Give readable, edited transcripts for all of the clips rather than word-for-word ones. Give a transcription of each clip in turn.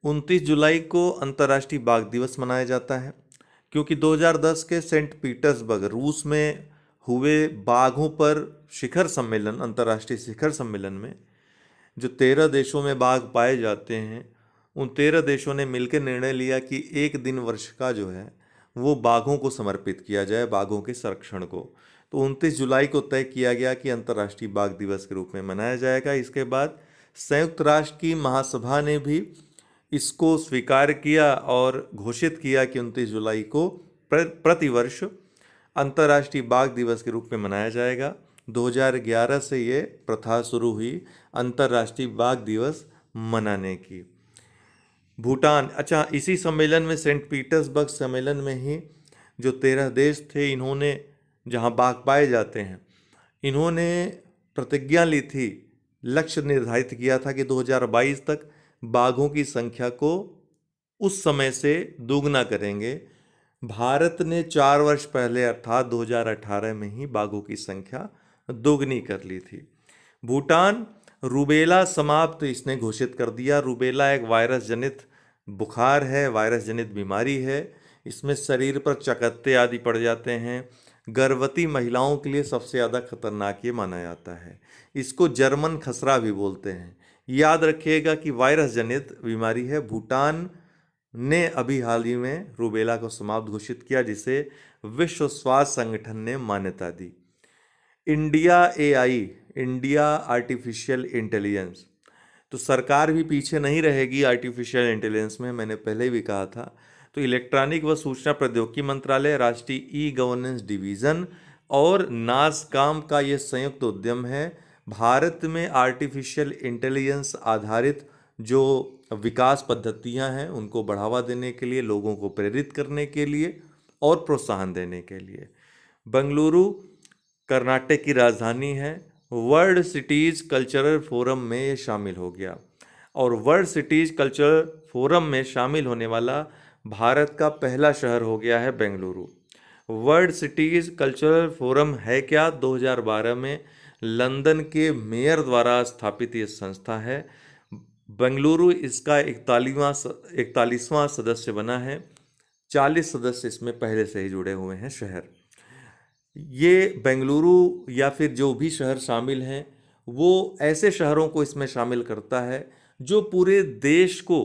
29 जुलाई को अंतर्राष्ट्रीय बाघ दिवस मनाया जाता है, क्योंकि 2010 के सेंट पीटर्सबर्ग रूस में हुए बाघों पर शिखर सम्मेलन, अंतर्राष्ट्रीय शिखर सम्मेलन में जो 13 देशों में बाघ पाए जाते हैं, उन 13 देशों ने मिलकर निर्णय लिया कि एक दिन वर्ष का जो है वो बाघों को समर्पित किया जाए, बाघों के संरक्षण को। तो 29 जुलाई को तय किया गया कि अंतर्राष्ट्रीय बाघ दिवस के रूप में मनाया जाएगा। इसके बाद संयुक्त राष्ट्र की महासभा ने भी इसको स्वीकार किया और घोषित किया कि 29 जुलाई को प्रतिवर्ष अंतर्राष्ट्रीय बाघ दिवस के रूप में मनाया जाएगा। 2011 से ये प्रथा शुरू हुई अंतर्राष्ट्रीय बाघ दिवस मनाने की। भूटान, अच्छा, इसी सम्मेलन में, सेंट पीटर्सबर्ग सम्मेलन में ही जो 13 देश थे, इन्होंने, जहाँ बाघ पाए जाते हैं, इन्होंने प्रतिज्ञा ली थी, लक्ष्य निर्धारित किया था कि 2022 तक बाघों की संख्या को उस समय से दोगुना करेंगे। भारत ने 4 वर्ष पहले अर्थात 2018 में ही बाघों की संख्या दोगुनी कर ली थी। भूटान, रूबेला समाप्त इसने घोषित कर दिया। रूबेला एक वायरस जनित बुखार है, वायरस जनित बीमारी है। इसमें शरीर पर चकत्ते आदि पड़ जाते हैं। गर्भवती महिलाओं के लिए सबसे ज़्यादा खतरनाक ये माना जाता है। इसको जर्मन खसरा भी बोलते हैं। याद रखिएगा कि वायरस जनित बीमारी है। भूटान ने अभी हाल ही में रूबेला को समाप्त घोषित किया, जिसे विश्व स्वास्थ्य संगठन ने मान्यता दी। India AI, India artificial intelligence, तो सरकार भी पीछे नहीं रहेगी आर्टिफिशियल इंटेलिजेंस में, मैंने पहले भी कहा था। तो इलेक्ट्रॉनिक व सूचना प्रौद्योगिकी मंत्रालय, राष्ट्रीय ई गवर्नेंस डिवीज़न और नासकॉम का ये संयुक्त उद्यम है। भारत में आर्टिफिशियल इंटेलिजेंस आधारित जो विकास पद्धतियां हैं उनको बढ़ावा देने के लिए, लोगों को प्रेरित करने के लिए और प्रोत्साहन देने के लिए। बेंगलुरु कर्नाटक की राजधानी है। वर्ल्ड सिटीज़ कल्चरल फोरम में ये शामिल हो गया, और वर्ल्ड सिटीज़ कल्चरल फोरम में शामिल होने वाला भारत का पहला शहर हो गया है Bengaluru. World cities cultural forum है क्या? 2012 में लंदन के मेयर द्वारा स्थापित ये संस्था है। बेंगलुरु इसका 41वां सदस्य बना है। 40 सदस्य इसमें पहले से ही जुड़े हुए हैं शहर। ये बेंगलुरु या फिर जो भी शहर शामिल हैं, वो ऐसे शहरों को इसमें शामिल करता है जो पूरे देश को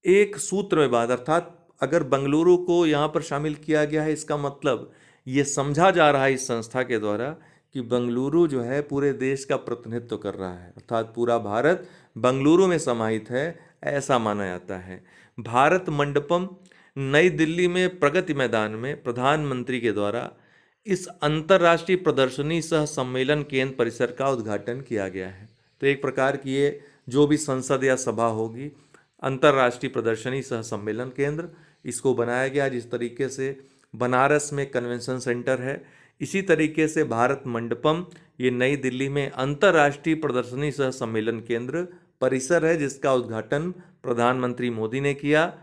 एक सूत्र में बांध, अर्थात अगर बेंगलुरु को यहाँ पर शामिल किया गया है, इसका मतलब ये समझा जा रहा है इस संस्था के द्वारा कि बेंगलुरु जो है पूरे देश का प्रतिनिधित्व कर रहा है, अर्थात पूरा भारत बेंगलुरु में समाहित है, ऐसा माना जाता है। भारत मंडपम, नई दिल्ली में प्रगति मैदान में प्रधानमंत्री के द्वारा इस अंतर्राष्ट्रीय प्रदर्शनी सह सम्मेलन केंद्र परिसर का उद्घाटन किया गया है। तो एक प्रकार की ये जो भी संसद या सभा होगी, अंतर्राष्ट्रीय प्रदर्शनी सह सम्मेलन केंद्र, इसको बनाया गया। जिस तरीके से बनारस में कन्वेंशन सेंटर है, इसी तरीके से भारत मंडपम ये नई दिल्ली में अंतर्राष्ट्रीय प्रदर्शनी सह सम्मेलन केंद्र परिसर है, जिसका उद्घाटन प्रधानमंत्री मोदी ने किया।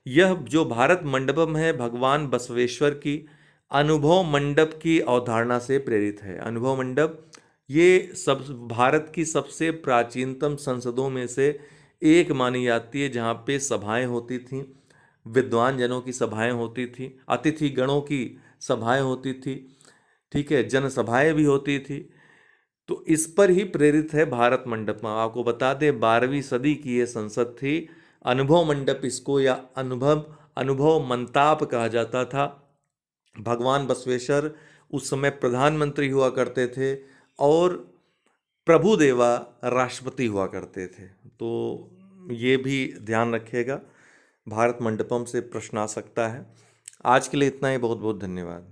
यह जो भारत मंडपम है, भगवान बसवेश्वर की अनुभव मंडप की अवधारणा से प्रेरित है। अनुभव मंडप ये सब भारत की सबसे प्राचीनतम संसदों में से एक मानी जाती है, जहाँ पे सभाएं होती थीं, विद्वान जनों की सभाएं होती थी, अतिथि गणों की सभाएं होती थी, ठीक है, जनसभाएं भी होती थी। तो इस पर ही प्रेरित है भारत मंडप। आपको बता दें 12वीं सदी की ये संसद थी। अनुभव मंडप इसको, या अनुभव मंताप कहा जाता था। भगवान बसवेश्वर उस समय प्रधानमंत्री हुआ करते थे और प्रभुदेवा राष्ट्रपति हुआ करते थे। तो ये भी ध्यान रखिएगा, भारत मंडपम से प्रश्न आ सकता है। आज के लिए इतना ही, बहुत बहुत धन्यवाद।